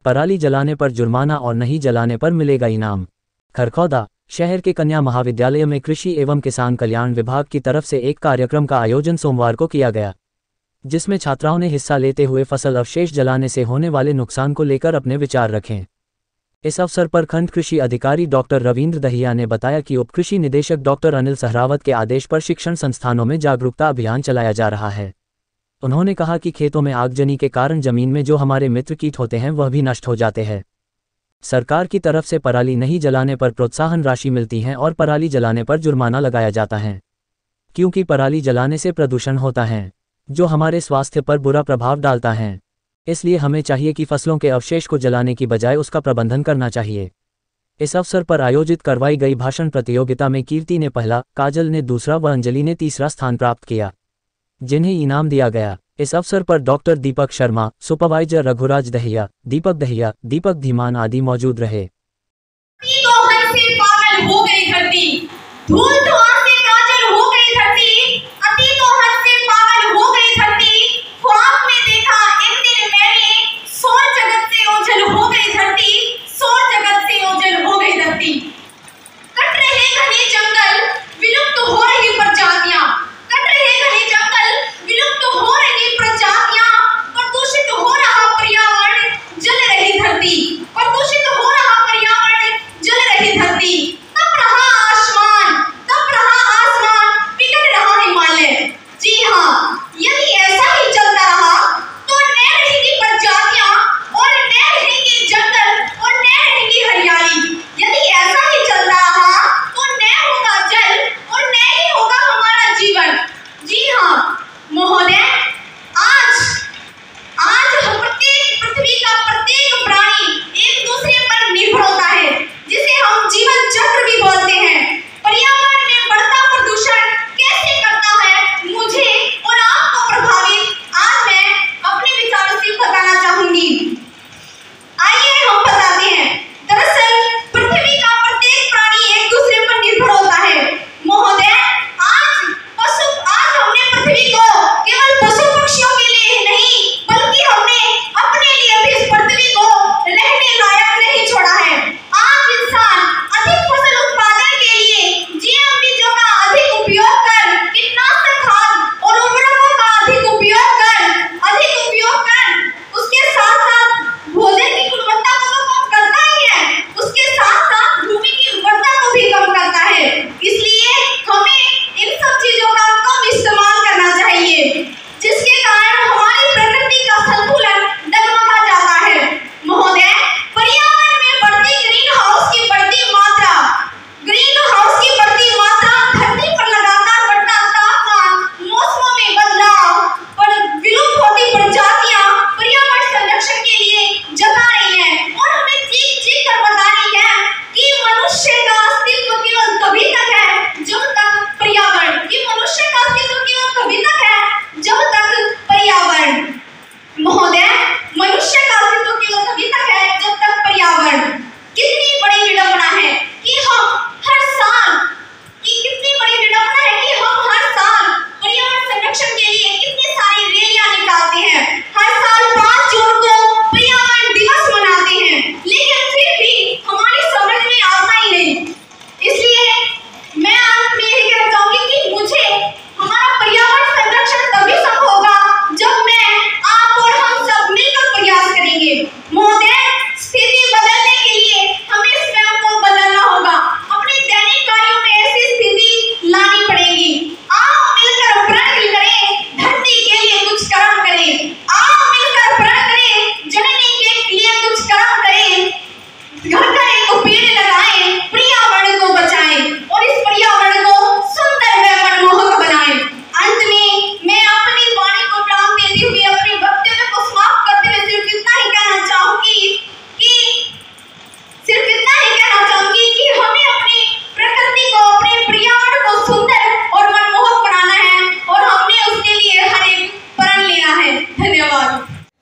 पराली जलाने पर जुर्माना और नहीं जलाने पर मिलेगा इनाम। खरखौदा शहर के कन्या महाविद्यालय में कृषि एवं किसान कल्याण विभाग की तरफ से एक कार्यक्रम का आयोजन सोमवार को किया गया, जिसमें छात्राओं ने हिस्सा लेते हुए फसल अवशेष जलाने से होने वाले नुकसान को लेकर अपने विचार रखें। इस अवसर पर खंड कृषि अधिकारी डॉक्टर रविंद्र दहिया ने बताया कि उप कृषि निदेशक डॉक्टर अनिल सहरावत के आदेश पर शिक्षण संस्थानों में जागरूकता अभियान चलाया जा रहा है। उन्होंने कहा कि खेतों में आगजनी के कारण जमीन में जो हमारे मित्र कीट होते हैं वह भी नष्ट हो जाते हैं। सरकार की तरफ से पराली नहीं जलाने पर प्रोत्साहन राशि मिलती है और पराली जलाने पर जुर्माना लगाया जाता है, क्योंकि पराली जलाने से प्रदूषण होता है जो हमारे स्वास्थ्य पर बुरा प्रभाव डालता है। इसलिए हमें चाहिए कि फसलों के अवशेष को जलाने की बजाय उसका प्रबंधन करना चाहिए। इस अवसर पर आयोजित करवाई गई भाषण प्रतियोगिता में कीर्ति ने पहला, काजल ने दूसरा व अंजलि ने तीसरा स्थान प्राप्त किया, जिन्हें इनाम दिया गया। इस अवसर पर डॉक्टर दीपक शर्मा, सुपरवाइजर रघुराज दहिया, दीपक धीमान आदि मौजूद रहे।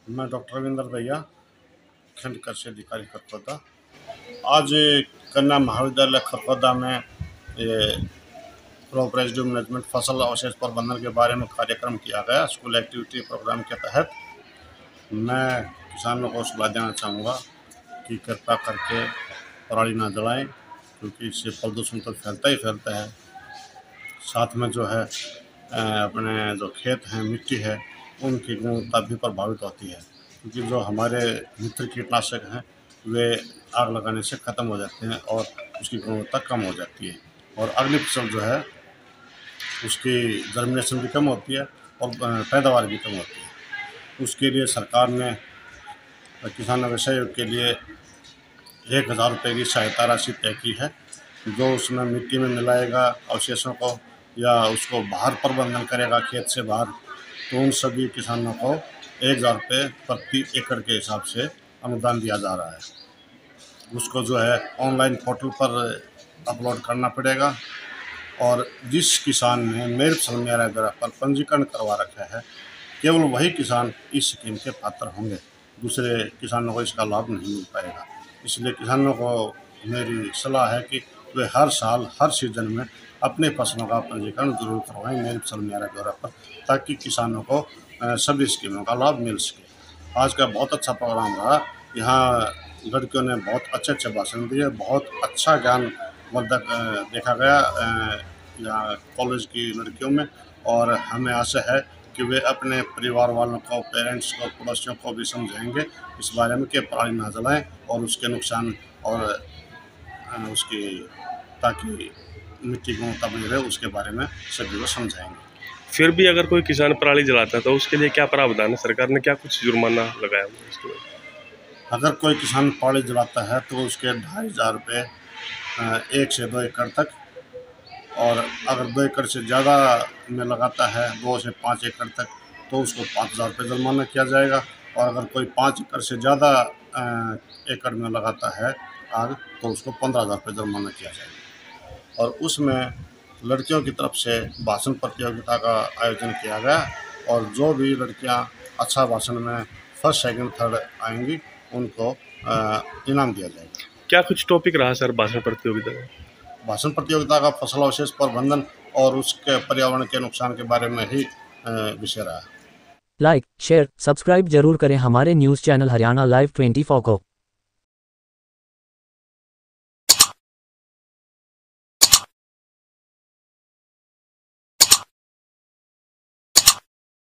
मैं डॉक्टर रविंद्र दहिया, खंड कृषि अधिकारी खरखौदा। आज कन्या महाविद्यालय खरखौदा में ये क्रॉप रेजिड्यू मैनेजमेंट फसल अवशेष प्रबंधन के बारे में कार्यक्रम किया गया। स्कूल एक्टिविटी प्रोग्राम के तहत मैं किसानों को सलाह देना चाहूँगा कि कृपया करके पराली ना जलाएं, क्योंकि इससे प्रदूषण तो फैलता ही फैलता है, साथ में जो है अपने जो खेत हैं, मिट्टी है, उनकी गुणवत्ता भी प्रभावित होती है, क्योंकि जो हमारे मित्र कीटनाशक हैं वे आग लगाने से ख़त्म हो जाते हैं और उसकी गुणवत्ता कम हो जाती है, और अगली फसल जो है उसकी जर्मिनेशन भी कम होती है और पैदावार भी कम होती है। उसके लिए सरकार ने किसानों के सहयोग के लिए 1,000 रुपये की सहायता राशि तय की है, जो उसमें मिट्टी में मिलाएगा अवशेषों को या उसको बाहर प्रबंधन करेगा खेत से बाहर, तो उन सभी किसानों को 1,000 रुपये प्रति एकड़ के हिसाब से अनुदान दिया जा रहा है। उसको जो है ऑनलाइन पोर्टल पर अपलोड करना पड़ेगा, और जिस किसान ने मेरे फसल मेरा ग्रह पर पंजीकरण करवा रखा है, केवल वही किसान इस स्कीम के पात्र होंगे, दूसरे किसानों को इसका लाभ नहीं मिल पाएगा। इसलिए किसानों को मेरी सलाह है कि वे हर साल हर सीजन में अपने फसलों का पंजीकरण जरूर करवाएं मेरी फसल मेरा ग्रह पर, ताकि किसानों को सभी स्कीमों का लाभ मिल सके। आज का बहुत अच्छा प्रोग्राम रहा, यहाँ लड़कियों ने बहुत अच्छे अच्छे भाषण दिए, बहुत अच्छा ज्ञानवर्धक देखा गया यहाँ कॉलेज की लड़कियों में, और हमें आशा है कि वे अपने परिवार वालों को, पेरेंट्स को, पड़ोसियों को भी समझाएंगे इस बारे में कि पराली ना जलाएं और उसके नुकसान और उसकी ताकि मिट्टी गुणवत्ता बनी रहे उसके बारे में सभी को समझाएंगे। फिर भी अगर कोई किसान पराली जलाता है तो उसके लिए क्या प्रावधान है? सरकार ने क्या कुछ जुर्माना लगाया है इसके लिए? अगर कोई किसान पराली जलाता है तो उसके 2,500 रुपये 1 से 2 एकड़ तक, और अगर 2 एकड़ से ज़्यादा में लगाता है 2 से 5 एकड़ तक तो उसको 5,000 रुपये जुर्माना किया जाएगा, और अगर कोई 5 एकड़ से ज़्यादा एकड़ में लगाता है आग तो उसको 15,000 रुपये जुर्माना किया जाएगा। और उसमें लड़कियों की तरफ से भाषण प्रतियोगिता का आयोजन किया गया, और जो भी लड़कियां अच्छा भाषण में फर्स्ट सेकंड थर्ड आएंगी उनको इनाम दिया जाएगा। क्या कुछ टॉपिक रहा सर भाषण प्रतियोगिता में? भाषण प्रतियोगिता का फसल अवशेष प्रबंधन और उसके पर्यावरण के नुकसान के बारे में ही विषय रहा। लाइक, शेयर, सब्सक्राइब जरूर करें हमारे न्यूज़ चैनल हरियाणा लाइव 24 को।